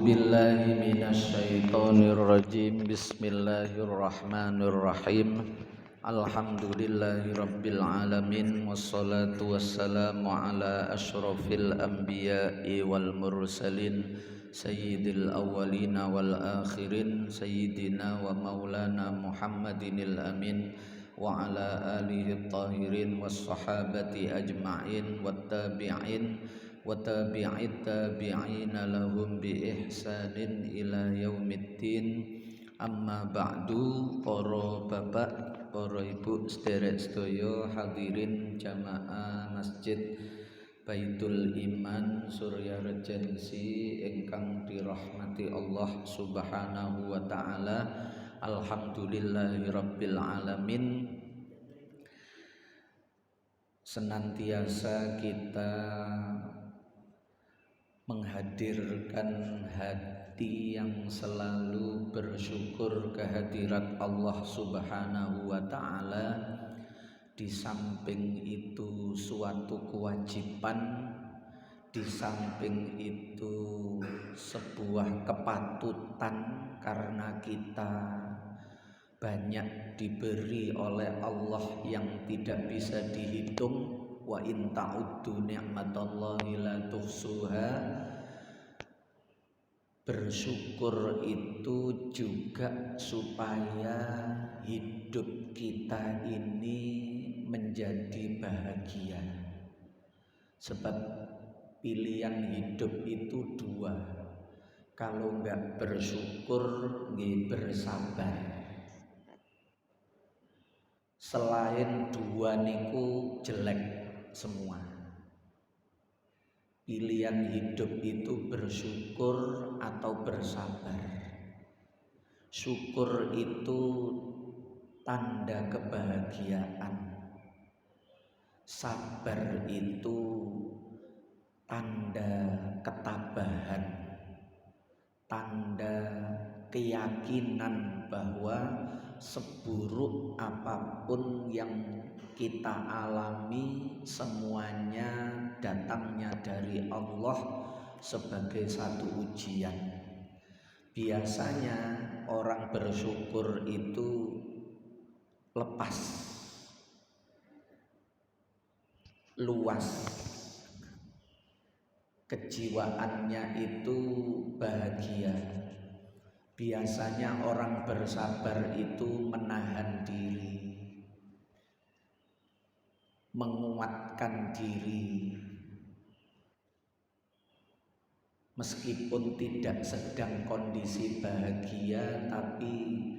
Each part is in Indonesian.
billahi minasyaitonir rajim. Bismillahirrahmanirrahim. Alhamdulillahi rabbil alamin. Wassalatu wassalamu ala asyrafil anbiya'i wal mursalin sayyidil awwalina wal akhirin sayyidina wa maulana Muhammadinil amin wa ala alihi tahirin was sahabati ajma'in wat tabi'in wa tabi'it tabi'ina lahum bi ihsanin ila yaumiddin. Amma ba'du. Para bapak, para ibu sederek sedaya hadirin jamaah Masjid Baitul Iman Surya Regensi ingkang dirahmati Allah Subhanahu wa taala. Alhamdulillahirabbil alamin. Senantiasa kita menghadirkan hati yang selalu bersyukur kehadirat Allah Subhanahu wa taala. Di samping itu suatu kewajiban, di samping itu sebuah kepatutan karena kita banyak diberi oleh Allah yang tidak bisa dihitung. Wa in ta'uddu ni'matallahi la tuhsuha. Bersyukur itu juga supaya hidup kita ini menjadi bahagia. Sebab pilihan hidup itu dua. Kalau enggak bersyukur, nggih bersabar. Selain dua niku jelek semua. Pilihan hidup itu bersyukur atau bersabar. Syukur itu tanda kebahagiaan. Sabar itu tanda ketabahan, tanda keyakinan bahwa seburuk apapun yang kita alami semuanya datangnya dari Allah sebagai satu ujian. Biasanya orang bersyukur itu lepas, luas, kejiwaannya itu bahagia. Biasanya orang bersabar itu menahan diri, menguatkan diri, meskipun tidak sedang kondisi bahagia, tapi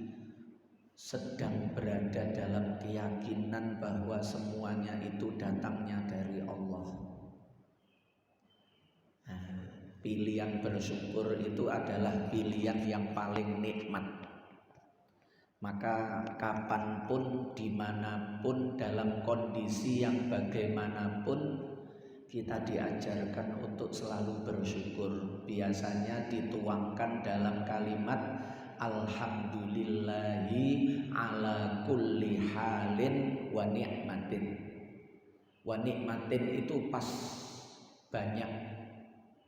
sedang berada dalam keyakinan bahwa semuanya itu datangnya dari Allah. Pilihan bersyukur itu adalah pilihan yang paling nikmat. Maka kapanpun, dimanapun, dalam kondisi yang bagaimanapun, kita diajarkan untuk selalu bersyukur. Biasanya dituangkan dalam kalimat alhamdulillahi ala kulli halin wa ni'matin. Wa ni'matin itu pas banyak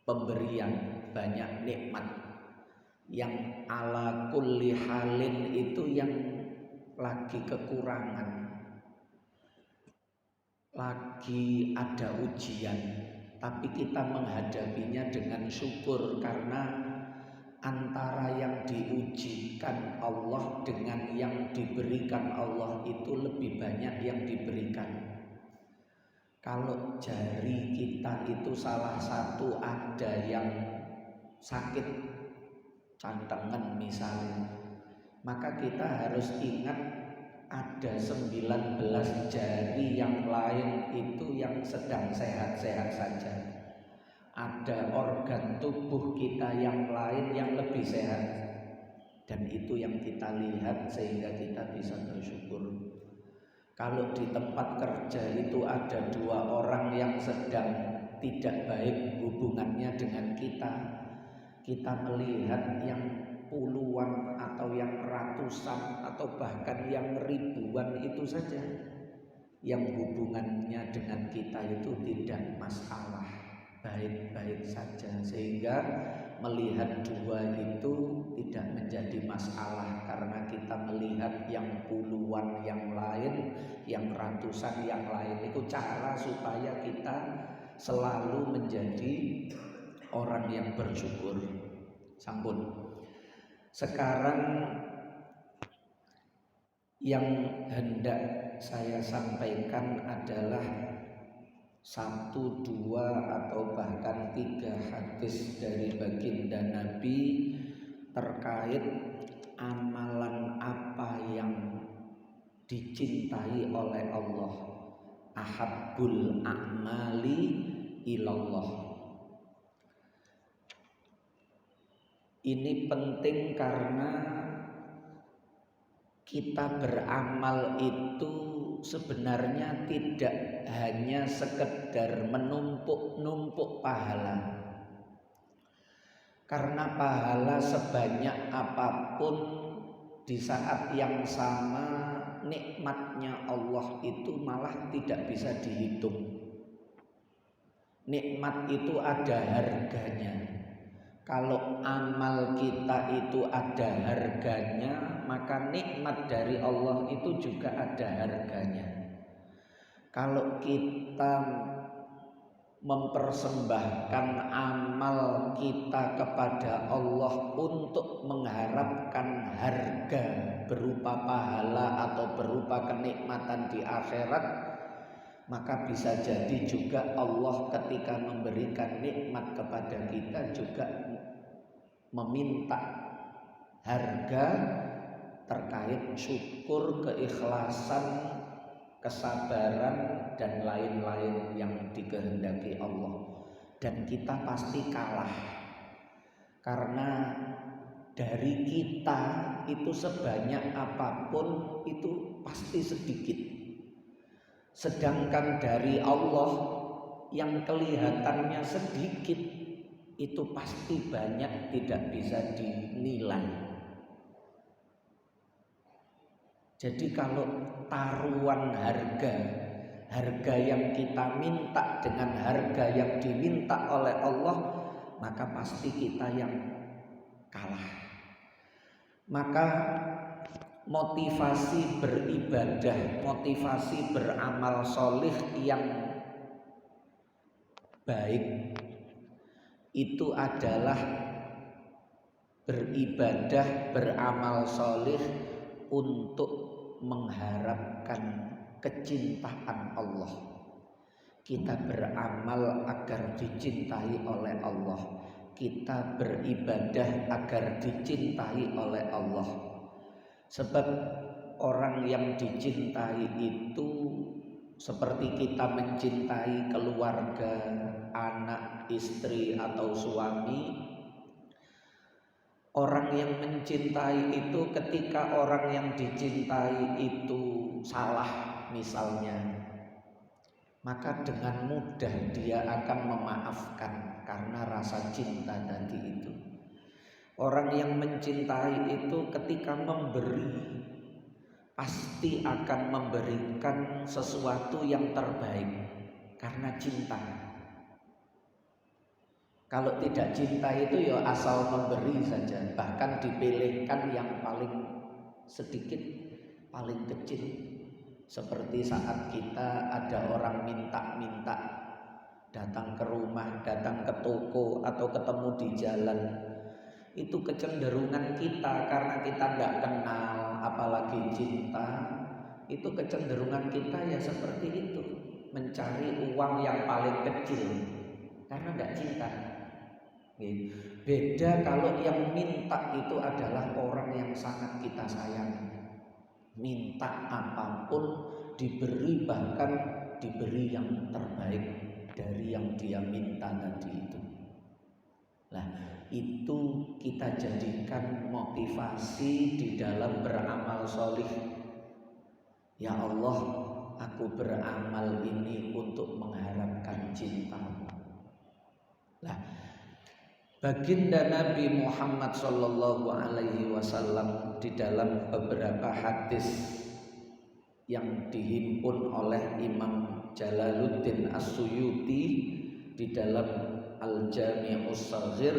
pemberian, banyak nikmat. Yang ala kulli halin itu yang lagi kekurangan, lagi ada ujian, tapi kita menghadapinya dengan syukur karena antara yang diujikan Allah dengan yang diberikan Allah itu lebih banyak yang diberikan. Kalau jari kita itu salah satu ada yang sakit, cantengan misalnya, maka kita harus ingat ada 19 jari yang lain itu yang sedang sehat-sehat saja. Ada organ tubuh kita yang lain yang lebih sehat, dan itu yang kita lihat sehingga kita bisa bersyukur. Kalau di tempat kerja itu ada dua orang yang sedang tidak baik hubungannya dengan kita, kita melihat yang puluhan atau yang ratusan atau bahkan yang ribuan itu saja yang hubungannya dengan kita itu tidak masalah, baik-baik saja, sehingga melihat dua itu tidak menjadi masalah, karena kita melihat yang puluhan yang lain, yang ratusan yang lain. Itu cara supaya kita selalu menjadi orang yang bersyukur. Sampun. Sekarang yang hendak saya sampaikan adalah 1, 2 atau bahkan 3 hadis dari baginda Nabi terkait amalan apa yang dicintai oleh Allah. Ahabbul a'mali ilallah. Ini penting karena kita beramal itu sebenarnya tidak hanya sekedar menumpuk-numpuk pahala. Karena pahala sebanyak apapun di saat yang sama nikmatnya Allah itu malah tidak bisa dihitung. Nikmat itu ada harganya. Kalau amal kita itu ada harganya, maka nikmat dari Allah itu juga ada harganya. Kalau kita mempersembahkan amal kita kepada Allah untuk mengharapkan harga berupa pahala atau berupa kenikmatan di akhirat, maka bisa jadi juga Allah ketika memberikan nikmat kepada kita juga meminta harga terkait syukur, keikhlasan, kesabaran, dan lain-lain yang dikehendaki Allah. Dan kita pasti kalah, karena dari kita itu sebanyak apapun itu pasti sedikit. Sedangkan dari Allah yang kelihatannya sedikit itu pasti banyak, tidak bisa dinilai. Jadi kalau taruhan harga yang kita minta dengan harga yang diminta oleh Allah, maka pasti kita yang kalah. Maka motivasi beribadah, motivasi beramal solih yang baik itu adalah beribadah, beramal solih untuk mengharapkan kecintaan Allah. Kita beramal agar dicintai oleh Allah. Kita beribadah agar dicintai oleh Allah. Sebab orang yang dicintai itu seperti kita mencintai keluarga, anak, istri, atau suami. Orang yang mencintai itu ketika orang yang dicintai itu salah misalnya, maka dengan mudah dia akan memaafkan karena rasa cinta tadi itu. Orang yang mencintai itu ketika memberi pasti akan memberikan sesuatu yang terbaik karena cinta. Kalau tidak cinta itu ya asal memberi saja, bahkan dipilihkan yang paling sedikit, paling kecil. Seperti saat kita ada orang minta-minta datang ke rumah, datang ke toko, atau ketemu di jalan, itu kecenderungan kita karena kita tidak kenal apalagi cinta, itu kecenderungan kita ya seperti itu, mencari uang yang paling kecil karena tidak cinta. Beda kalau yang minta itu adalah orang yang sangat kita sayangi, minta apapun diberi, bahkan diberi yang terbaik dari yang dia minta tadi itu. Nah, itu kita jadikan motivasi di dalam beramal solih. Ya Allah, aku beramal ini untuk mengharapkan cinta-Mu. Nah, baginda Nabi Muhammad SAW di dalam beberapa hadis yang dihimpun oleh Imam Jalaluddin As-Suyuti di dalam Al-Jami'us Shaghir,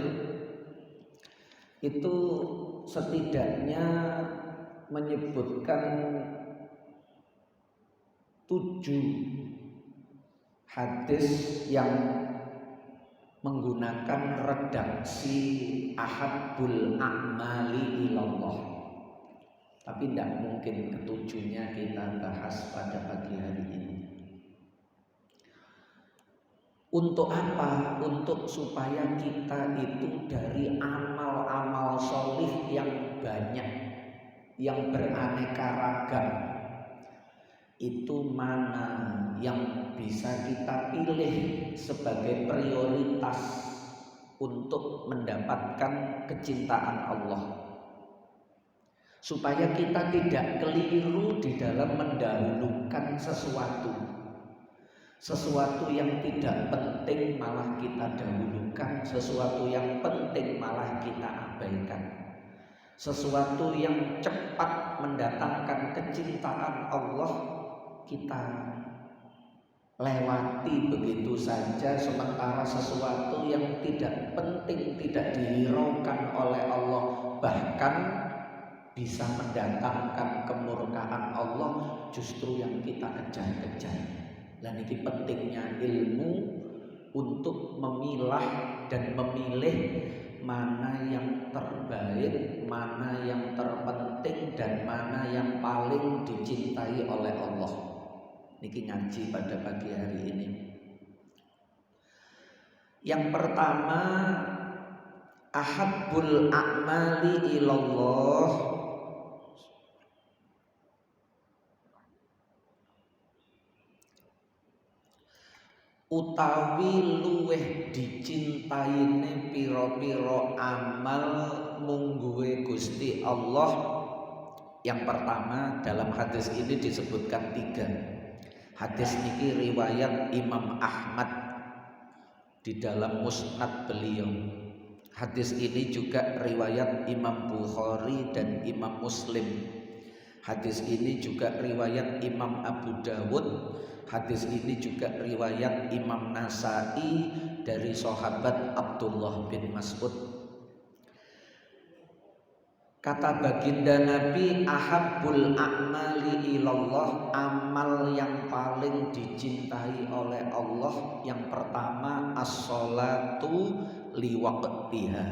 itu setidaknya menyebutkan 7 hadis yang menggunakan redaksi ahabbul a'mali ilallah. Tapi tidak mungkin ketujuhnya kita bahas pada pagi hari ini. Untuk apa? Untuk supaya kita itu dari amal-amal sholih yang banyak, yang beraneka ragam, itu mana yang bisa kita pilih sebagai prioritas untuk mendapatkan kecintaan Allah, supaya kita tidak keliru di dalam mendahulukan sesuatu yang tidak penting malah kita dahulukan, sesuatu yang penting malah kita abaikan, sesuatu yang cepat mendatangkan kecintaan Allah kita lewati begitu saja, sementara sesuatu yang tidak penting, tidak dihiraukan oleh Allah, bahkan bisa mendatangkan kemurkaan Allah, justru yang kita kejar-kejar. Dan ini pentingnya ilmu untuk memilah dan memilih mana yang terbaik, mana yang terpenting, dan mana yang paling dicintai oleh Allah. Niki ngaji pada pagi hari ini. Yang pertama, ahabbul a'mali ilallah utawi luweh dicintaine piro-piro amal mungguhe Gusti Allah. Yang pertama, dalam hadis ini disebutkan 3. Hadis niki riwayat Imam Ahmad di dalam musnad beliau. Hadis ini juga riwayat Imam Bukhari dan Imam Muslim. Hadis ini juga riwayat Imam Abu Dawud. Hadis ini juga riwayat Imam Nasai dari sahabat Abdullah bin Mas'ud. Kata baginda Nabi, ahabbul a'mali ilallah, amal yang paling dicintai oleh Allah yang pertama as-sholatu liwaqtiha.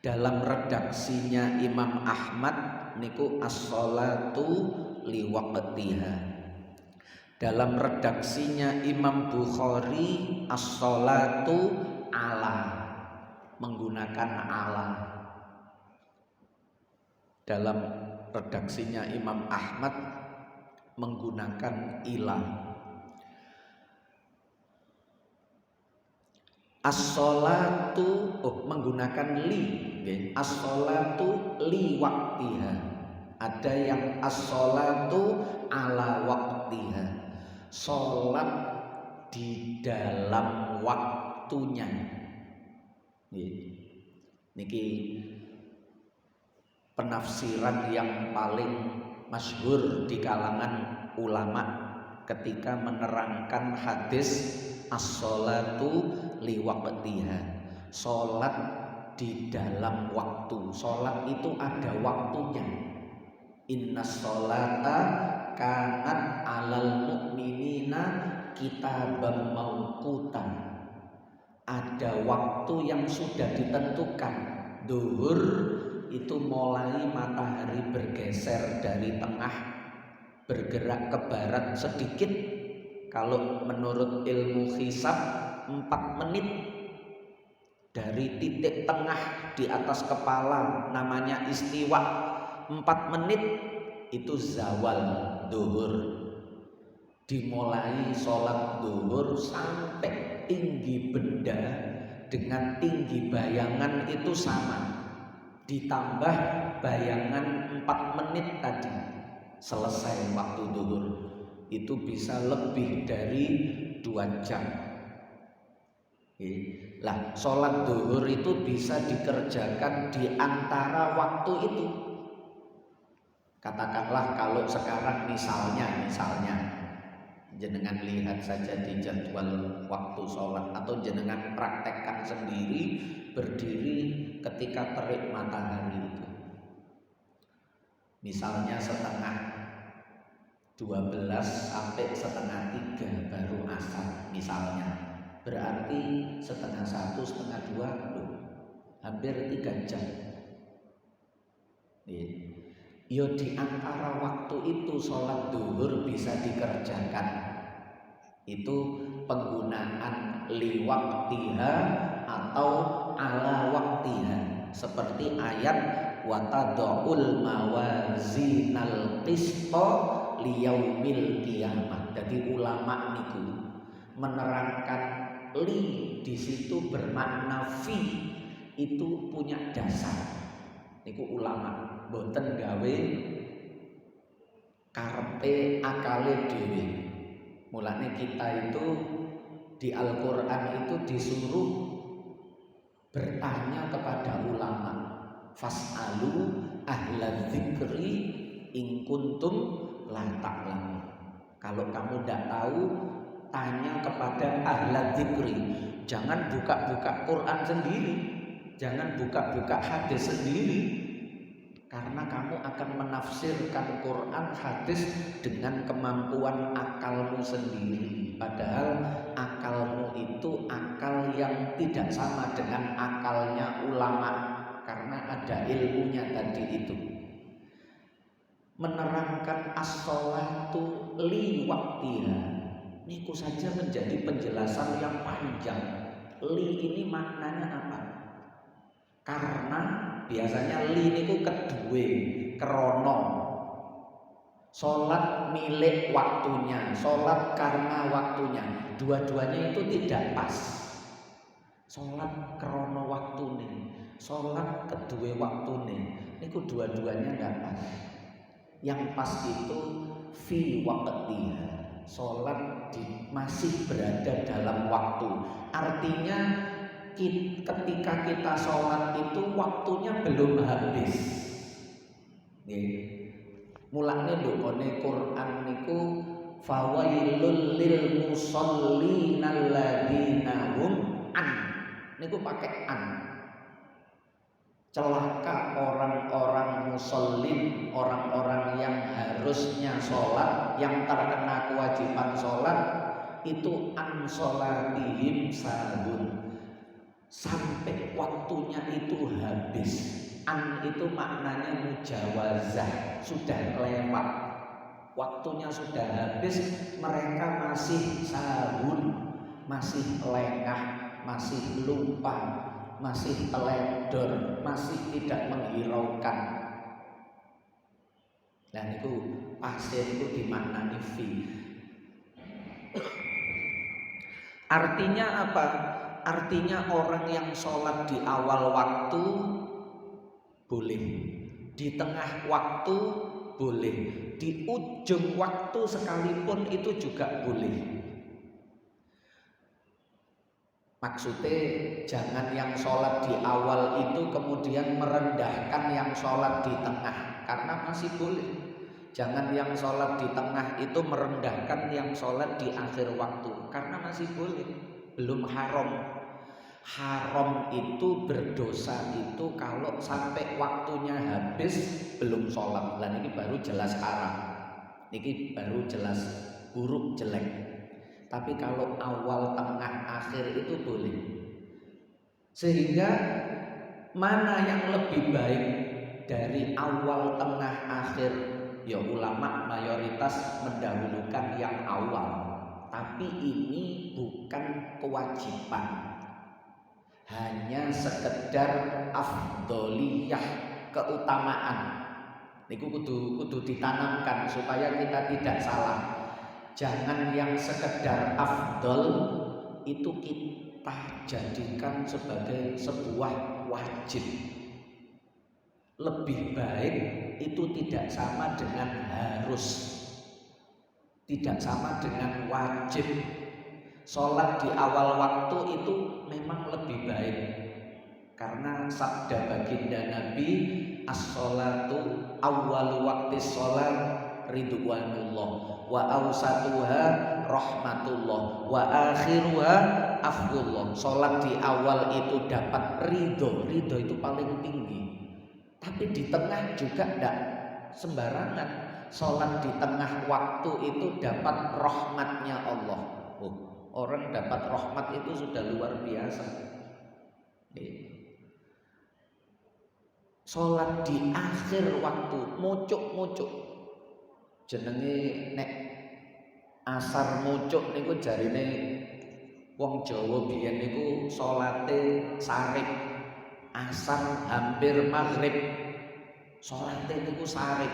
Dalam redaksinya Imam Ahmad niku as-sholatu liwaqtiha. Dalam redaksinya Imam Bukhari as-sholatu ala, menggunakan ala. Dalam redaksinya Imam Ahmad menggunakan ila. As-sholatu menggunakan li, as-sholatu li waktiha. Ada yang as-sholatu ala waktiha, sholat di dalam waktunya. Niki penafsiran yang paling masyhur di kalangan ulama ketika menerangkan hadis as-sholatu liwaqtiha, sholat di dalam waktu. Sholat itu ada waktunya. Innas sholata kanat alal mu'minina kitaban mauqutan. Ada waktu yang sudah ditentukan. Duhur itu mulai matahari bergeser dari tengah bergerak ke barat sedikit. Kalau menurut ilmu hisab 4 menit dari titik tengah di atas kepala, namanya istiwa. 4 menit itu zawal duhur. Dimulai sholat duhur sampai tinggi benda dengan tinggi bayangan itu sama, ditambah bayangan 4 menit tadi, selesai waktu duhur. Itu bisa lebih dari 2 jam. Lah, sholat duhur itu bisa dikerjakan di antara waktu itu. Katakanlah kalau sekarang misalnya Jenengan lihat saja di jadwal waktu sholat atau jenengan praktekkan sendiri berdiri ketika terik matahari itu. Misalnya setengah 12 sampai setengah 3 baru asar misalnya. Berarti setengah 1, setengah 2, hampir 3 jam. Yo di antara waktu itu sholat duhur bisa dikerjakan. Itu penggunaan liwaktiha atau ala waktiha, seperti ayat watadul mawazinal qisto liyaumil qiyamah. Jadi ulama niku menerangkan li di situ bermakna fi, itu punya dasar. Niku ulama boten gawe karepe akale dhewe. Mulane kita itu di Al-Quran itu disuruh bertanya kepada ulama. Fas'alu ahla dzikri in kuntum la ta'lamun. Kalau kamu tidak tahu, tanya kepada ahla dzikri. Jangan buka-buka Quran sendiri, jangan buka-buka hadis sendiri. Karena kamu akan menafsirkan Quran hadis dengan kemampuan akalmu sendiri. Padahal akalmu itu akal yang tidak sama dengan akalnya ulama. Karena ada ilmunya tadi itu. Menerangkan as-sholatu li waktiha, niku saja menjadi penjelasan yang panjang. Li ini maknanya apa? Karena biasanya li niku kedue krono. Sholat milik waktunya, sholat karena waktunya. Dua-duanya itu tidak pas. Sholat krono waktune, sholat kedue waktune, niku dua-duanya tidak pas. Yang pas itu fi waqtiha, sholat masih berada dalam waktu. Artinya ketika kita sholat itu waktunya belum habis. Mulane ndongane Quran niku fawailul lil musallin alladzina hum an, niku pakai an. Celaka orang-orang musallin, orang-orang yang harusnya sholat, yang terkena kewajiban sholat, itu an sholatihim sahun, sampai waktunya itu habis. An itu maknanya mujawazah, sudah lewat, waktunya sudah habis, mereka masih sahun, masih lengah, masih lupa, masih teledor, masih tidak menghiraukan. Dan itu pasien itu dimaknani fi. Artinya apa? Artinya orang yang sholat di awal waktu boleh, di tengah waktu boleh, di ujung waktu sekalipun itu juga boleh. Maksudnya jangan yang sholat di awal itu kemudian merendahkan yang sholat di tengah, karena masih boleh. Jangan yang sholat di tengah itu merendahkan yang sholat di akhir waktu, karena masih boleh, belum haram. Haram itu berdosa itu kalau sampai waktunya habis belum sholat. Lah ini baru jelas haram, ini baru jelas buruk jelek. Tapi kalau awal, tengah, akhir itu boleh. Sehingga mana yang lebih baik dari awal, tengah, akhir? Ya ulama mayoritas mendahulukan yang awal. Tapi ini bukan kewajiban, hanya sekedar afdoliyah, keutamaan. Niku kudu ditanamkan supaya kita tidak salah. Jangan yang sekedar afdol itu kita jadikan sebagai sebuah wajib. Lebih baik itu tidak sama dengan harus, tidak sama dengan wajib. Sholat di awal waktu itu memang lebih baik, karena sabda baginda Nabi, as-sholatu awwalu waqtis sholat ridwanullah wa awsatuha rahmatullah, wa akhiruha afwullah. Sholat di awal itu dapat ridho itu paling tinggi. Tapi di tengah juga tidak sembarangan. Sholat di tengah waktu itu dapat rahmatnya Allah. Orang dapat rahmat itu sudah luar biasa. Sholat di akhir waktu, mucuk jenenge nek asar mucuk niku jarine wong Jawa biyen niku salate sarip, asar hampir maghrib. Salate niku sarip,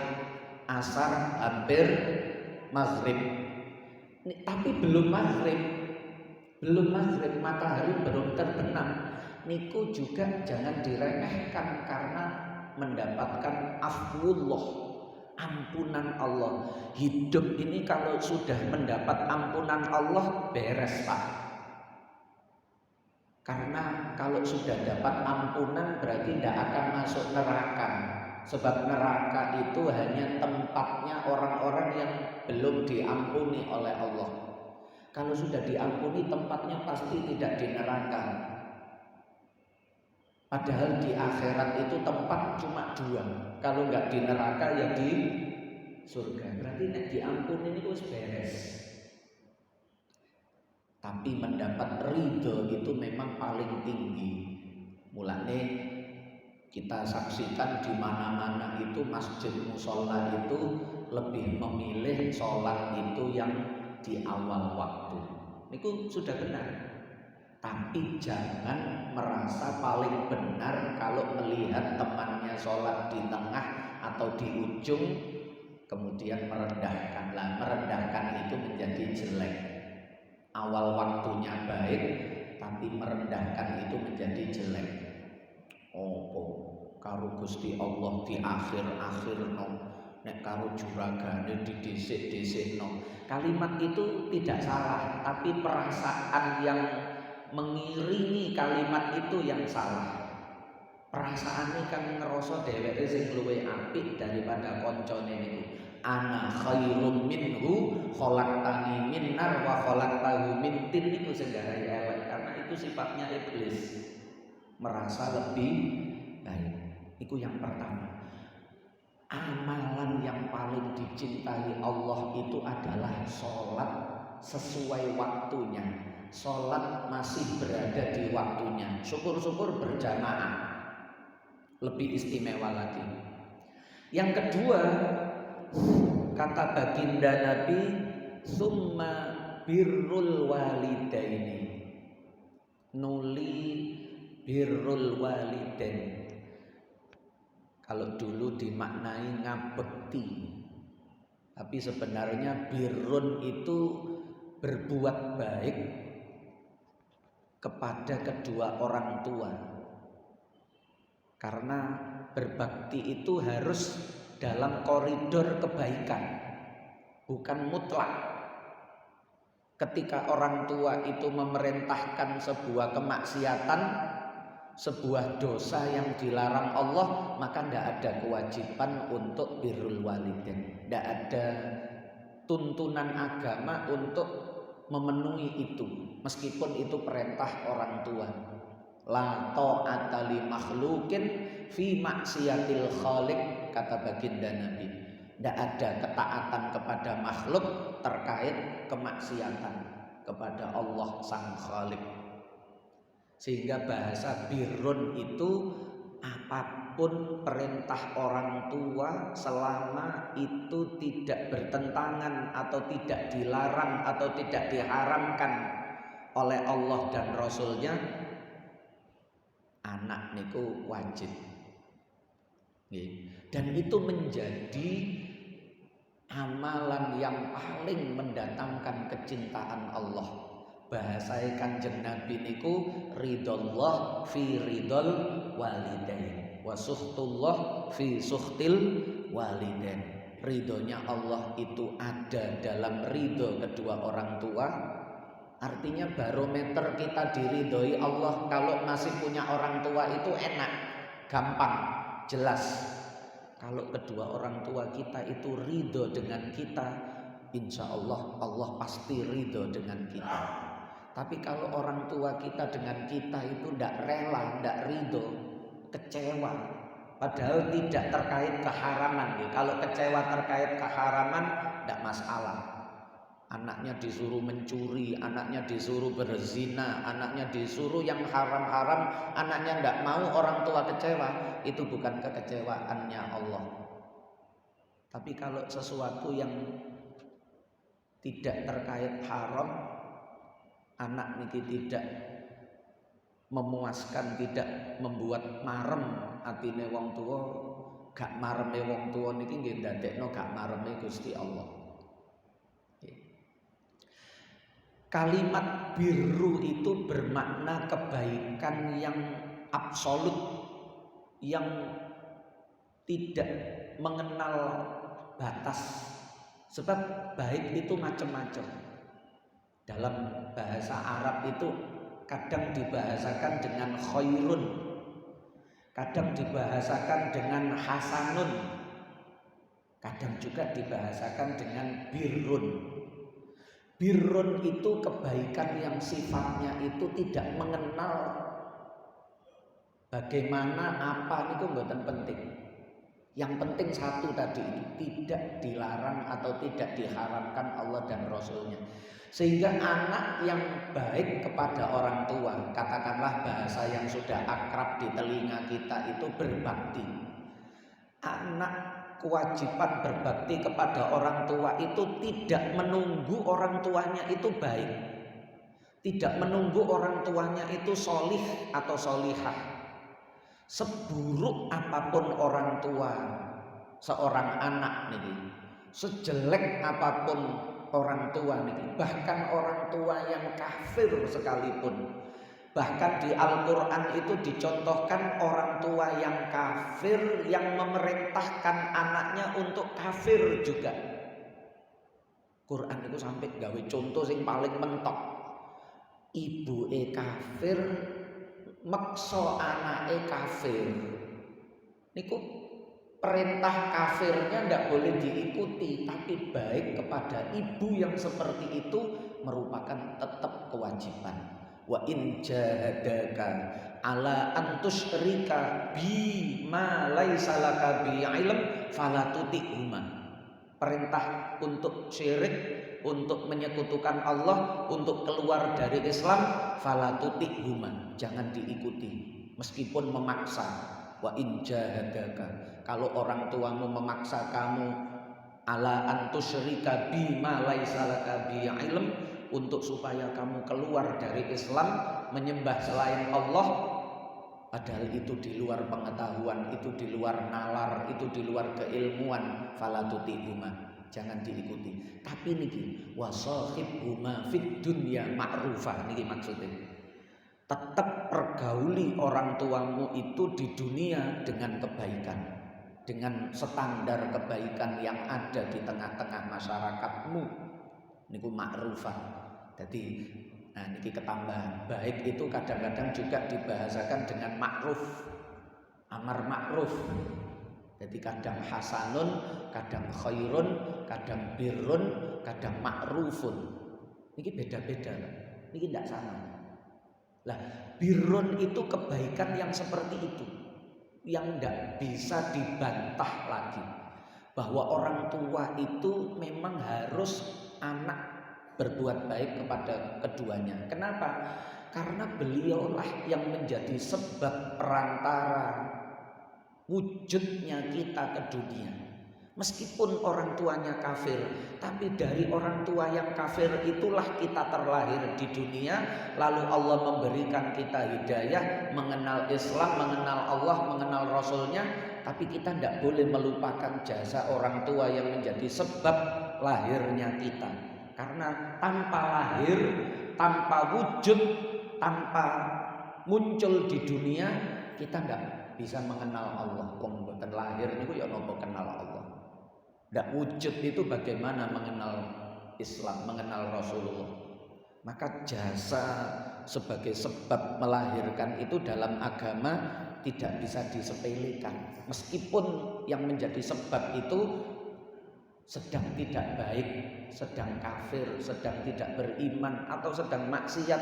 asar hampir maghrib. Tapi belum maghrib, matahari belum terbenam. Niku juga jangan diremehkan karena mendapatkan afwullah, ampunan Allah. Hidup ini kalau sudah mendapat ampunan Allah beres, Pak. Karena kalau sudah dapat ampunan berarti tidak akan masuk neraka. Sebab neraka itu hanya tempatnya orang-orang yang belum diampuni oleh Allah. Kalau sudah diampuni tempatnya pasti tidak di neraka. Padahal di akhirat itu tempat cuma 2. Kalau nggak di neraka ya di surga. Berarti nek diampuni ini harus beres. Tapi mendapat ridho itu memang paling tinggi. Mulane kita saksikan di mana-mana itu masjid musola itu lebih memilih sholat itu yang di awal waktu. Itu sudah benar. Tapi jangan merasa paling benar kalau melihat temannya sholat di tengah atau di ujung kemudian merendahkan. Merendahkan itu menjadi jelek. Awal waktunya baik tapi merendahkan itu menjadi jelek. Karo Gusti Allah di akhir-akhir nek karo juragane di dhisik-dhisik Kalimat itu tidak salah, tapi perasaan yang mengiringi kalimat itu yang salah. Perasaannya kan ngerasa dheweke sing luwih apik daripada koncone niku. Ana khairum minhu khalaqtani min nar wa khalaqtahu min tin niku sing garai elek karena itu sifatnya iblis. Merasa lebih baik. Itu yang pertama. Amalan yang paling dicintai Allah itu adalah sholat sesuai waktunya. Sholat masih berada di waktunya. Syukur-syukur berjamaah. Lebih istimewa lagi. Yang kedua, kata baginda Nabi, summa birrul walidaini. Nuli birrul walidain. Kalau dulu dimaknai ngabekti, tapi sebenarnya birrun itu berbuat baik kepada kedua orang tua. Karena berbakti itu harus dalam koridor kebaikan, bukan mutlak. Ketika orang tua itu memerintahkan sebuah kemaksiatan, sebuah dosa yang dilarang Allah, maka tidak ada kewajiban untuk birrul walidain. Tidak ada tuntunan agama untuk memenuhi itu, meskipun itu perintah orang tua. La ta'ata li makhlukin fi maksiatil khaliq, kata baginda Nabi. Tidak ada ketaatan kepada makhluk terkait kemaksiatan kepada Allah Sang Khalik. Sehingga bahasa birrun itu apapun perintah orang tua selama itu tidak bertentangan atau tidak dilarang atau tidak diharamkan oleh Allah dan Rasulnya, anak niku wajib. Dan itu menjadi amalan yang paling mendatangkan kecintaan Allah. Bahasa Kanjeng Nabi niku ridallah fi ridal walidain wa suhtullah fi suhtil walidain. Ridhonya Allah itu ada dalam ridho kedua orang tua. Artinya barometer kita diridhoi Allah kalau masih punya orang tua itu enak, gampang, jelas. Kalau kedua orang tua kita itu ridho dengan kita, insya Allah Allah pasti ridho dengan kita. Tapi kalau orang tua kita dengan kita itu tidak rela, tidak ridho, kecewa, padahal tidak terkait keharaman. Kalau kecewa terkait keharaman tidak masalah. Anaknya disuruh mencuri, anaknya disuruh berzina, anaknya disuruh yang haram-haram, anaknya tidak mau, orang tua kecewa, itu bukan kekecewaannya Allah. Tapi kalau sesuatu yang tidak terkait haram, anak niki tidak memuaskan, tidak membuat marem atine wong tua, gak mareme wong tua niki nggih ndadekno gak mareme Gusti Allah. Kalimat birru itu bermakna kebaikan yang absolut, yang tidak mengenal batas. Sebab baik itu macam-macam. Dalam bahasa Arab itu kadang dibahasakan dengan khairun, kadang dibahasakan dengan hasanun, kadang juga dibahasakan dengan birrun. Birrun itu kebaikan yang sifatnya itu tidak mengenal bagaimana apa, itu mboten penting. Yang penting satu tadi, itu tidak dilarang atau tidak diharamkan Allah dan Rasulnya. Sehingga anak yang baik kepada orang tua, katakanlah bahasa yang sudah akrab di telinga kita itu berbakti. Anak kewajiban berbakti kepada orang tua itu tidak menunggu orang tuanya itu baik, tidak menunggu orang tuanya itu solih atau solihah. Seburuk apapun orang tua seorang anak nih, sejelek apapun orang tua nih, bahkan orang tua yang kafir sekalipun. Bahkan di Al-Quran itu dicontohkan orang tua yang kafir yang memerintahkan anaknya untuk kafir juga. Quran itu sampai gawe contoh yang paling mentok. Ibu kafir, makso anake kafir. Niku perintah kafirnya tidak boleh diikuti, tapi baik kepada ibu yang seperti itu merupakan tetap kewajiban. Wa in jahadaka ala an tusyrika bi ma laisa laka bi ilm fala tuti'huma. Perintah untuk syirik, untuk menyekutukan Allah, untuk keluar dari Islam, fala tuti'huma, jangan diikuti meskipun memaksa. Wa in jahadaka, kalau orang tuamu memaksa kamu ala an tusyrika bi ma laisa laka bi ilm, untuk supaya kamu keluar dari Islam, menyembah selain Allah, padahal itu di luar pengetahuan, itu di luar nalar, itu di luar keilmuan, fala tuti'huma, jangan diikuti. Tapi niki wasahibhuma fid dunya ma'rufah, niki maksudnya tetap pergauli orang tuamu itu di dunia dengan kebaikan, dengan standar kebaikan yang ada di tengah-tengah masyarakatmu, niku ma'rufah. Jadi niki ketambahan. Baik itu kadang-kadang juga dibahasakan dengan ma'ruf, amar ma'ruf. Jadi kadang hasanun, kadang khairun, kadang birrun, kadang ma'rufun. Niki beda-beda, niki tidak sama. Lah, birrun itu kebaikan yang seperti itu, yang tidak bisa dibantah lagi. Bahwa orang tua itu memang harus anak berbuat baik kepada keduanya. Kenapa? Karena beliaulah yang menjadi sebab perantara wujudnya kita ke dunia. Meskipun orang tuanya kafir, tapi dari orang tua yang kafir itulah kita terlahir di dunia. Lalu Allah memberikan kita hidayah, mengenal Islam, mengenal Allah, mengenal Rasulnya. Tapi kita tidak boleh melupakan jasa orang tua yang menjadi sebab lahirnya kita. Karena tanpa lahir, tanpa wujud, tanpa muncul di dunia, kita tidak bisa mengenal Allah. Wong mboten lahir niku ya napa kenal Allah. Tidak wujud itu bagaimana mengenal Islam, mengenal Rasulullah. Maka jasa sebagai sebab melahirkan itu dalam agama tidak bisa disepelekan. Meskipun yang menjadi sebab itu sedang tidak baik, sedang kafir, sedang tidak beriman, atau sedang maksiat,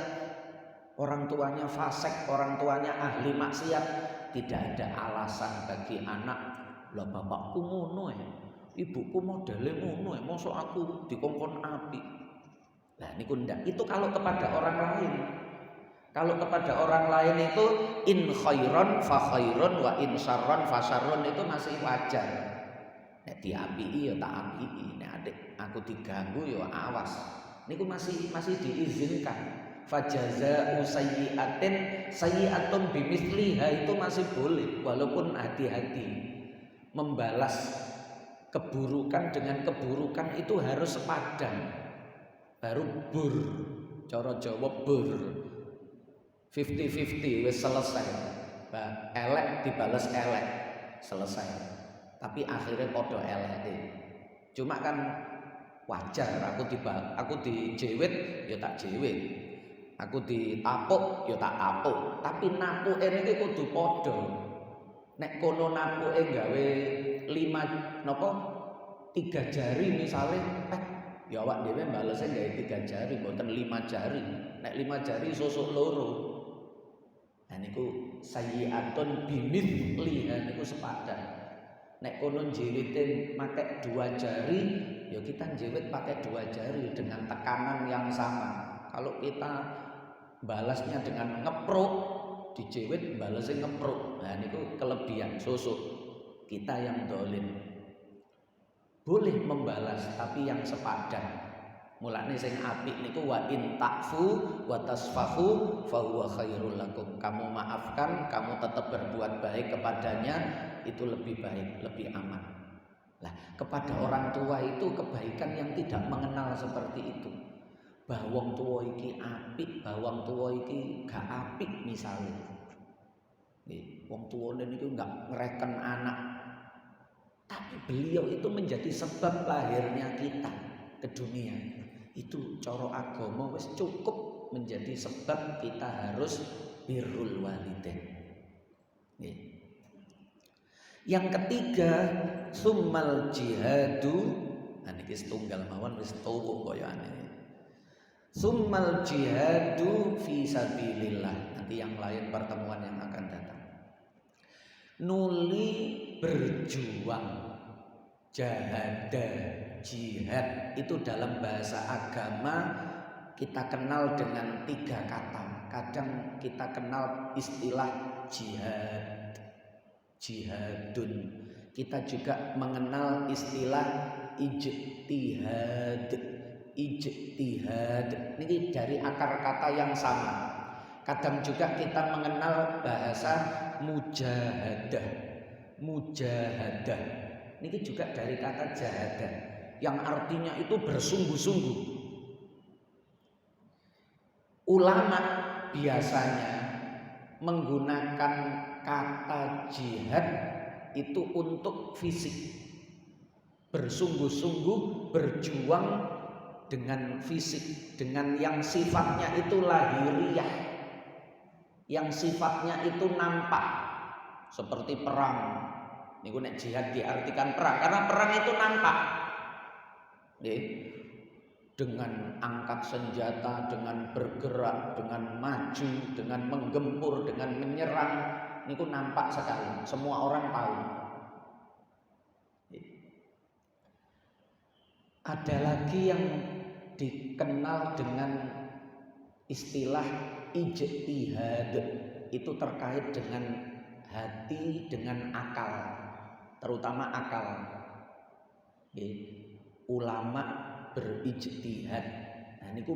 orang tuanya fasik, orang tuanya ahli maksiat, tidak ada alasan bagi anak, lah bapakku ngono ya, ibuku modele ngono ya, mosok aku dikongkon api. Nah niku ndak, itu kalau kepada orang lain. Kalau kepada orang lain itu in khairon fa khairon wa in syarron fa syarron, itu masih wajar. Nek diapii ya tak apii, nek adik aku diganggu ya awas. Niku masih diizinkan. Fajaza'u sayyi'atin sayyi'atun bimithliha, itu masih boleh, walaupun hati-hati. Membalas keburukan dengan keburukan itu harus sepadan. Baru bur, cara Jawa bur. 50-50 wis selesai. Elek dibales elek, selesai. Tapi akhirnya podo elek. Cuma kan wajar aku dijewit ya tak jewit. Aku ditapuk ya tak tapuk. Tapi napuke niki kudu podo. Nek kono napuke gawe 3 jari misale, ya awak dhewe balese gawe 3 jari, mboten 5 jari. Nek 5 jari sosok loro. Nah niku sayyi'atun bimithliha, niku sepadan. Nek kono njewite pakai 2 jari, ya kita njewit pakai 2 jari dengan tekanan yang sama. Kalau kita balasnya dengan ngepruk, dijewit balasnya ngepruk. Nah niku kelebihan sosok kita yang dolim. Boleh membalas tapi yang sepadan. Mulane sing apik niku wa in ta'fu wa tasfahu fa huwa khairul lakum. Kamu maafkan, kamu tetap berbuat baik kepadanya, itu lebih baik, lebih aman. Lah, kepada orang tua itu kebaikan yang tidak mengenal seperti itu. Bah wong tua iki apik, bah wong tua iki gak apik misalnya. Nggih, wong tuane niku gak ngereken anak. Tapi beliau itu menjadi sebab lahirnya kita ke dunia. Itu cara agama wis cukup menjadi sebab kita harus birrul walidain. Yang ketiga, summal jihadu. Nah niki setunggal mawon wis tuwa koyoane. Summal jihadu fi sabilillah. Nanti yang lain pertemuan yang akan datang. Nuli berjuang, jahada, jihad itu dalam bahasa agama kita kenal dengan 3 kata. Kadang kita kenal istilah jihad, jihadun. Kita juga mengenal istilah ijtihad, ijtihad. Ini dari akar kata yang sama. Kadang juga kita mengenal bahasa mujahadah, mujahadah. Ini juga dari kata jahadah, yang artinya itu bersungguh-sungguh. Ulama biasanya menggunakan kata jihad itu untuk fisik. Bersungguh-sungguh berjuang dengan fisik, dengan yang sifatnya itu lahiriah, yang sifatnya itu nampak, seperti perang. Niku nek jihad diartikan perang, karena perang itu nampak. Dengan angkat senjata, dengan bergerak, dengan maju, dengan menggempur, dengan menyerang, niku nampak sekali, semua orang tahu. Ada lagi yang dikenal dengan istilah ijtihad, itu terkait dengan hati, dengan akal, terutama akal. Ulama berijtihad. Nah niku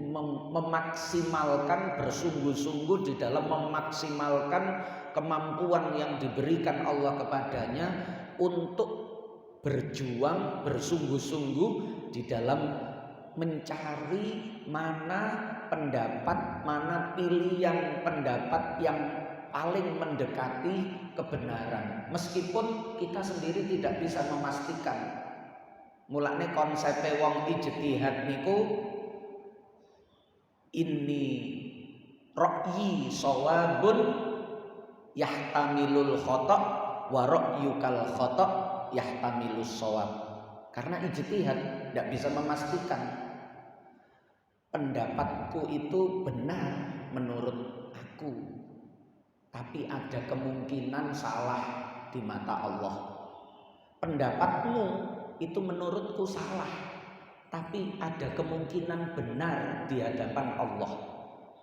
memaksimalkan, bersungguh-sungguh di dalam memaksimalkan kemampuan yang diberikan Allah kepadanya untuk berjuang, bersungguh-sungguh di dalam mencari mana pendapat, mana pilihan pendapat yang paling mendekati kebenaran, meskipun kita sendiri tidak bisa memastikan. Mulane konsepe wong ijtihad niku inni ra'yi shawabun yahtamilul khata' wa ra'yukal khata' yahtamilus shawab. Karena ijtihad tidak bisa memastikan pendapatku itu benar menurut aku, tapi ada kemungkinan salah di mata Allah. Pendapatmu itu menurutku salah, tapi ada kemungkinan benar di hadapan Allah.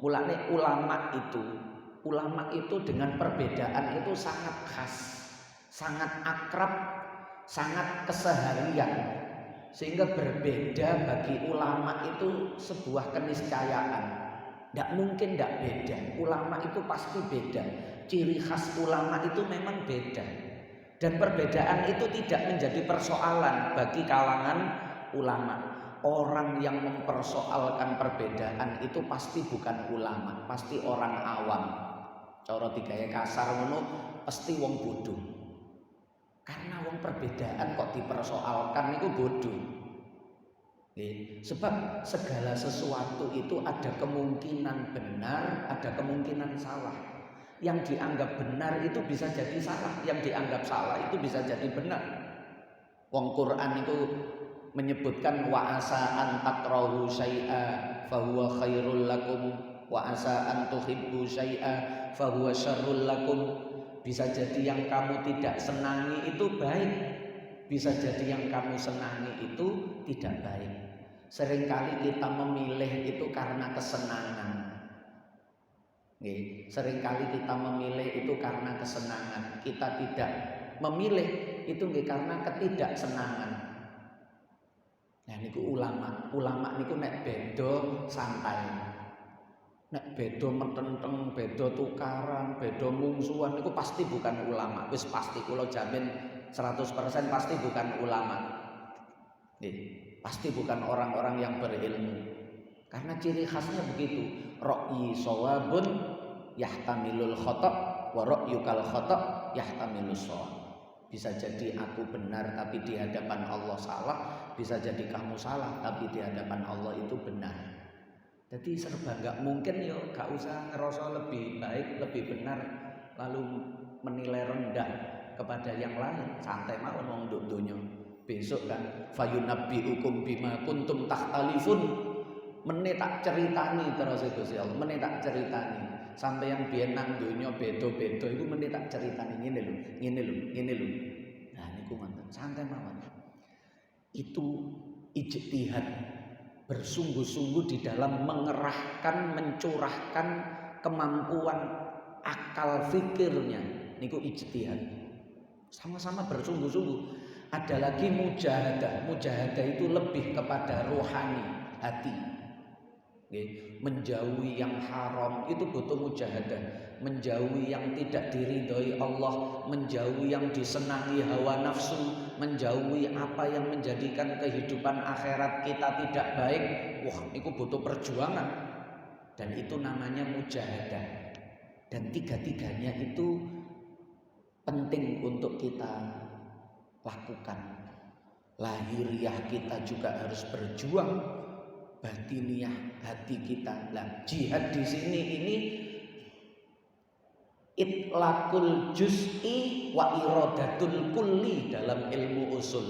Mulane ulama itu dengan perbedaan itu sangat khas, sangat akrab, sangat keseharian. Sehingga berbeda bagi ulama itu sebuah keniscayaan. Tidak mungkin tidak beda. Ulama itu pasti beda. Ciri khas ulama itu memang beda. Dan perbedaan itu tidak menjadi persoalan bagi kalangan ulama. Orang yang mempersoalkan perbedaan itu pasti bukan ulama, pasti orang awam. Cara digawe kasar ngono pasti wong bodoh. Karena wong perbedaan kok dipersoalkan itu bodoh. Sebab segala sesuatu itu ada kemungkinan benar, ada kemungkinan salah. Yang dianggap benar itu bisa jadi salah, yang dianggap salah itu bisa jadi benar. Wong Quran itu menyebutkan wa asa an takrahu syai'a fahuwa khairul lakum wa asa an tuhibbu syai'a fahuwa syarrul lakum. Bisa jadi yang kamu tidak senangi itu baik, bisa jadi yang kamu senangi itu tidak baik. Seringkali kita memilih itu karena kesenangan. Seringkali kita memilih itu karena kesenangan. Kita tidak memilih itu karena ketidaksenangan. Nah niku ulama niku nek beda santai. Nek beda metenteng, beda tukaran, beda mungsuhan itu pasti bukan ulama. Wis pasti kula jamin 100% pasti bukan ulama. Pasti bukan orang-orang yang berilmu. Karena ciri khasnya begitu. Ra'yi shawabun yahtamilul khata' wa ra'yukal khata' yahtamilus shawab. Bisa jadi aku benar tapi di hadapan Allah salah, bisa jadi kamu salah tapi di hadapan Allah itu benar. Jadi serba nggak mungkin yo, gak usah ngerasa lebih baik, lebih benar, lalu menilai rendah kepada yang lain. Santai mawon wong nduk donya. Besok kan fayunabbiukum bima kuntum takhtalifun. Mene tak ceritani terus Gusti Allah, mene tak ceritani. Sampai yang biyen nang donya beda-beda iku mene tak ceritani ngene lho. Nah niku ngoten, santai mawon. Itu ijtihad. Bersungguh-sungguh di dalam mengerahkan, mencurahkan kemampuan akal fikirnya. Niku ijtihad. Sama-sama bersungguh-sungguh. Ada lagi mujahadah. Mujahadah itu lebih kepada rohani, hati. Menjauhi yang haram itu butuh mujahadah. Menjauhi yang tidak diridhoi Allah, menjauhi yang disenangi hawa nafsu, menjauhi apa yang menjadikan kehidupan akhirat kita tidak baik. Wah, itu butuh perjuangan. Dan itu namanya mujahadah. Dan tiga-tiganya itu penting untuk kita lakukan. Lahiriah kita juga harus berjuang, batiniah hati kita. Nah, jihad di sini ini itlaqul juz'i wa iradatul kulli dalam ilmu usul.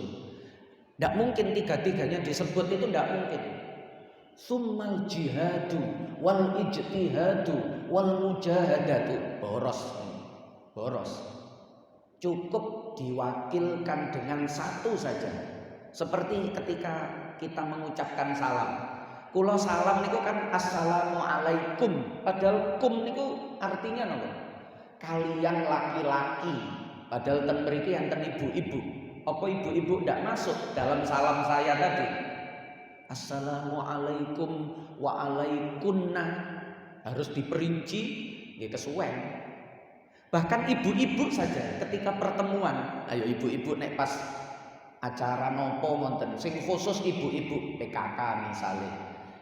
Tidak mungkin tiga-tiganya disebut, itu tidak mungkin. Summal jihadu wal ijtihadu wal mujahadatu. Boros. Cukup diwakilkan dengan satu saja. Seperti ketika kita mengucapkan salam. Kula salam niku kan assalamu alaikum. Padahal kum niku artinya napa? Kalian laki-laki. Padahal ten mriki enten ibu-ibu. Apa ibu-ibu ndak masuk dalam salam saya tadi? Assalamualaikum wa alaikunna. Harus diperinci nggih kesuwen. Bahkan ibu-ibu saja ketika pertemuan, ayo ibu-ibu nek pas acara nopo wonten sing khusus ibu-ibu PKK misalnya.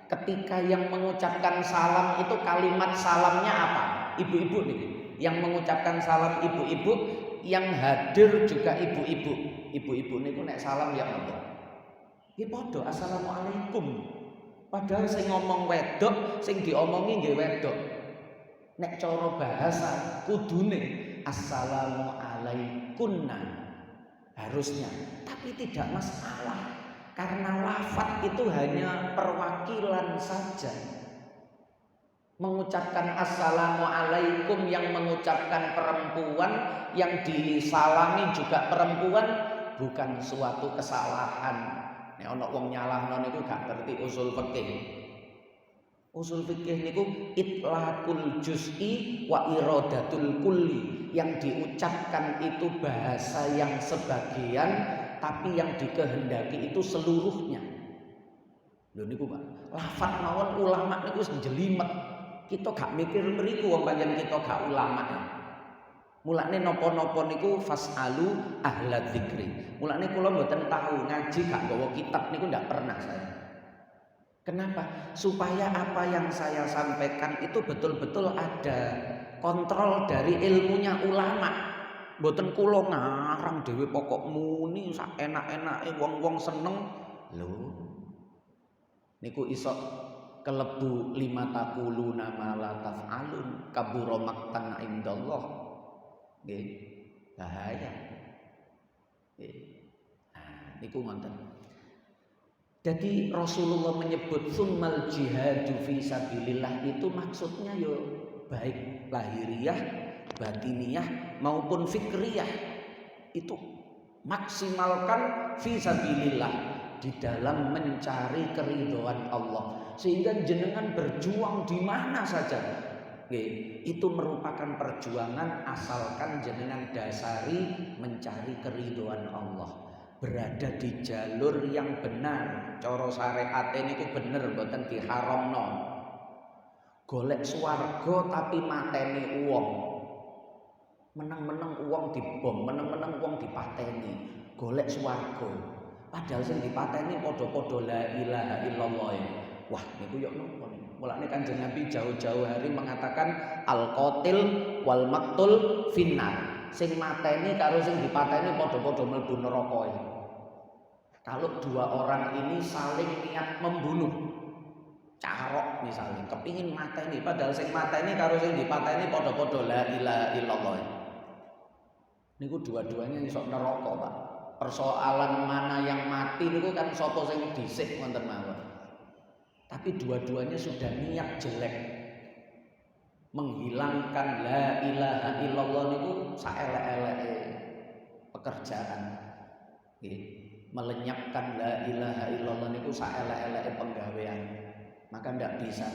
Ketika yang mengucapkan salam itu kalimat salamnya apa? Ibu-ibu nih. Yang mengucapkan salam ibu-ibu, yang hadir juga ibu-ibu. Ibu-ibu niku nek salam ya apa? Nggih padha assalamualaikum. Padahal sing ngomong wedok, sing diomongi nggih wedok. Nek cara bahasa kudune assalamu alaikunna. harusnya, tapi tidak masalah karena lafaz itu hanya perwakilan saja. Mengucapkan assalamualaikum yang mengucapkan perempuan, yang disalami juga perempuan, bukan suatu kesalahan. Nek ana wong nyalahno niku gak ngerti usul fikih. Usul fikih niku itlaqul juz'i wa iradatul kulli. Yang diucapkan itu bahasa yang sebagian, tapi yang dikehendaki itu seluruhnya. Lho niku Pak, lafaz mawon ulama niku jelimet. Kita gak mikir mriku wong pancen kita gak ulama. Mulane napa-napa niku fasalu ahla dzikri. Mulane kula mboten tahu ngaji gak gawa kitab niku ndak pernah saya. Kenapa? Supaya apa yang saya sampaikan itu betul-betul ada kontrol dari ilmunya ulama. Mboten kula ngarang dhewe pokok muni sak enak-enake wong-wong seneng. Lho. Niku iso kelebu lima taquluna ma la taf'alun kabura maqtan indallah. Nggih, bahaya. Nggih. Nah, niku ngoten. Jadi Rasulullah menyebut summal jihadu fi sabilillah itu maksudnya yo baik lahiriah, batiniyah maupun fikriyah. Itu maksimalkan fi sabilillah di dalam mencari keridhaan Allah. Sehingga jenengan berjuang di mana saja. Itu merupakan perjuangan asalkan jenengan dasari mencari keridhaan Allah, berada di jalur yang benar. Cara syariat niku bener mboten diharamno. Golek swarga tapi mateni wong. Meneng-meneng wong dibom, meneng-meneng wong dipateni. Golek swarga. Padahal sing dipateni padha-padha la ilaha illallah. Wah, niku yo napa niku? Mulane Kanjeng Nabi jauh-jauh hari mengatakan al-qatil wal maqtul finnar. Sing mateni karo sing dipateni padha-padha mlebu neraka. Kalau dua orang ini saling niat membunuh, carok misalnya, kepingin mateni, padahal sing mateni karo sing dipateni padha-padha la ilaha illallah. Niku dua-duanya iso neraka, Pak. Persoalan mana yang mati niku kan sapa sing dhisik wonten mawon. Tapi dua-duanya sudah niat jelek. Menghilangkan la ilaha illallah niku saelek-eleke pekerjaan. Nggih. Melenyapkan la ilaha illallah niku saelek-eleke penggawean. Maka ndak bisa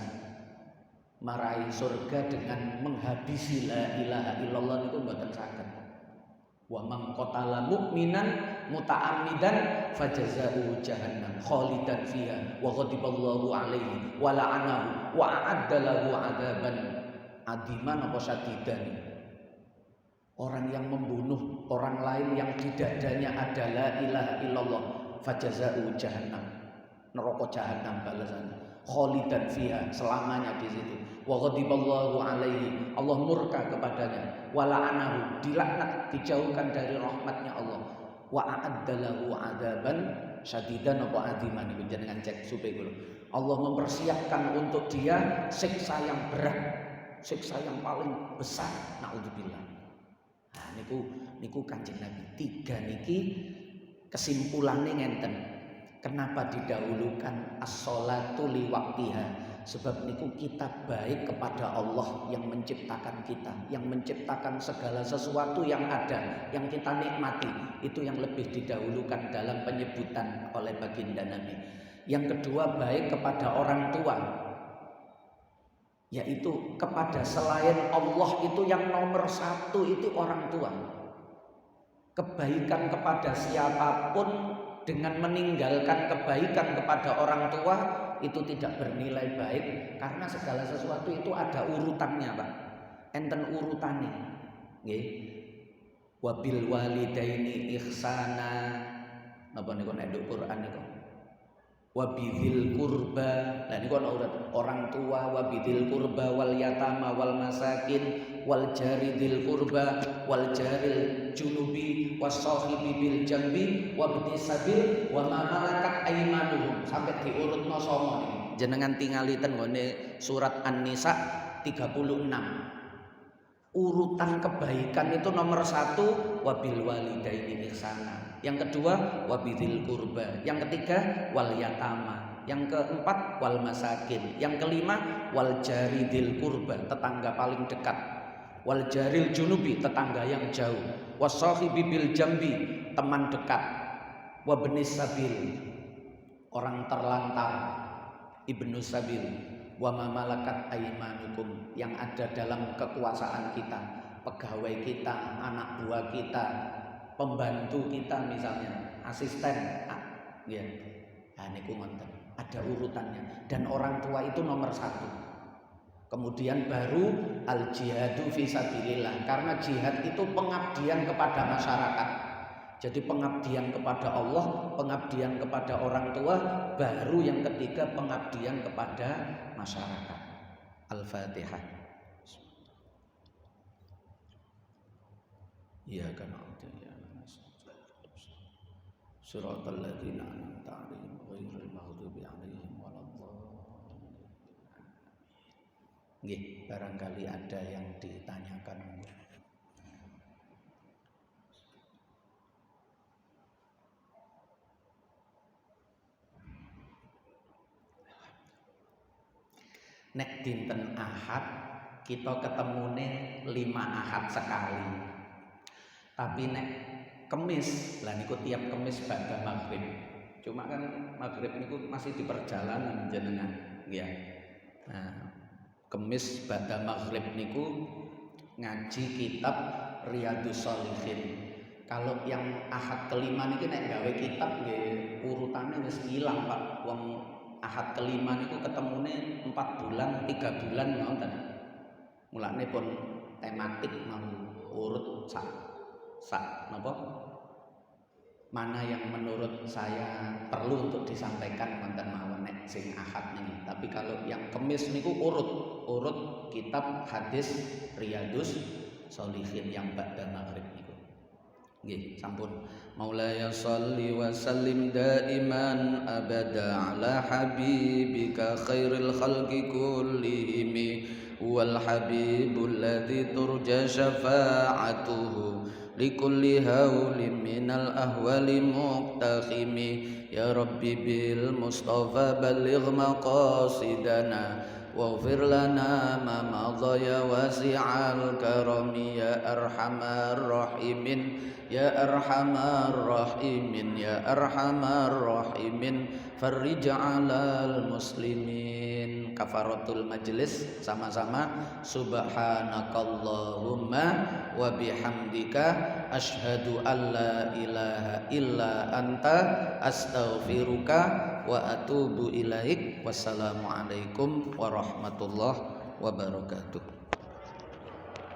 meraih surga dengan menghabisi la ilaha illallah niku mboten saged. Wa man qatala mu'minan muta'ammidan fajazaa'uhu jahannam khalidan fiha wa ghadiballahu alaihi wa la'anahu wa a'adda lahu 'adzaban adiman apa syadidan. Orang yang membunuh orang lain yang di dadanya ada la ilaha illallah fajazaa'uhu jahannam, neraka jahanam balasannya, khalidan fiha, selamanya di situ. Wa ghadiballahu alaihi, Allah murka kepadanya, wa la'anahu, dilaknat, dijauhkan dari rahmatnya Allah. Wa a'addalahu 'adzaban syadidan apa adiman. Niku jenengan cek supaya kula. Allah mempersiapkan untuk dia siksa yang berat, siksa yang paling besar. Naudzubillah. Nah niku Kanjeng Nabi. Tiga niki kesimpulannya ngenten. Kenapa didahulukan as-sholatu li waqtiha? Sebab niku kita baik kepada Allah yang menciptakan kita, yang menciptakan segala sesuatu yang ada, yang kita nikmati. Itu yang lebih didahulukan dalam penyebutan oleh baginda Nabi. Yang kedua, baik kepada orang tua, yaitu kepada selain Allah itu yang nomor satu itu orang tua. Kebaikan kepada siapapun dengan meninggalkan kebaikan kepada orang tua itu tidak bernilai baik, karena segala sesuatu itu ada urutannya, Pak. Enten urutane. Nggih. Wabil walidaini ihsana. Napa niku nek nduk Quran niku? Wabidzil qurba. Lah niku ana urat orang tua, wabidzil qurba wal yatama wal masakin wal jari dzil qurba wal jaril junubi wassahibi bil jambi wabni sabil wa ma malakat aymanuhum, sampai diurutno 9 niki. Jenengan tingali ten nggone surat An-Nisa 36. Urutan kebaikan itu nomor 1 wabil walidaini ihsana, yang kedua wabidzil qurba, yang ketiga wal yatama, yang keempat wal masakin, yang kelima wal jaridil qurba, tetangga paling dekat, wal jaril junubi, tetangga yang jauh, wasahibi bil jambi, teman dekat, wabnis sabil, orang terlantar, ibnu sabil, wa ma malakat aimanukum, yang ada dalam kekuasaan kita, pegawai kita, anak buah kita, pembantu kita misalnya, asisten, ya. Nah, niku ngoten, ada urutannya, dan orang tua itu nomor 1. Kemudian baru al jihadu fisabilillah, karena jihad itu pengabdian kepada masyarakat. Jadi pengabdian kepada Allah, pengabdian kepada orang tua, baru yang ketiga pengabdian kepada masyarakat. Al-Fatihah. Ya kan Shiratal ladzina an'amta 'alaihim ghairil maghdubi 'alaihim waladdallin. Nggih, barangkali ada yang ditanyakan. Nek dinten Ahad kita ketemune 5 Ahad sekali. Tapi nek Kemis, lah niku tiap Kemis ba'da maghrib. Cuma kan maghrib niku masih di perjalanan jenengan, ya. Nah, Kemis ba'da maghrib niku ngaji kitab Riyadhus Shalihin. Kalau yang Ahad kelima niki nek gawe kitab nggih urutane wis ilang, Pak. Wong Ahad kelima niku ketemune 4 bulan, 3 bulan ngoten. Mulane pun tematik mau urut sak napa? Mana yang menurut saya perlu untuk disampaikan wonten mawon nek sing Ahad niki. Tapi kalau yang Kemis niku urut kitab hadis Riyadhus Shalihin yang ba'da maghrib niku. Nggih, sampun. Maulaya shalli wa sallim daiman abada ala habibika khairil khalqi kullihim wal habibul ladzi turja syafa'atuhu likulli haulin minal ahwali muqtakhimi ya rabbi bil mustafa balligh maqasidana waghfir lana ma madha ya wasi'al karami ya arhamar rahimin ya arhamar rahimin ya arhamar rahimin farrij 'alal muslimin. Kafaratul majlis sama-sama. Subhanakallahumma wa bihamdika asyhadu an la ilaha illa anta astaghfiruka wa atubu ilaik. Wassalamualaikum warahmatullahi wabarakatuh.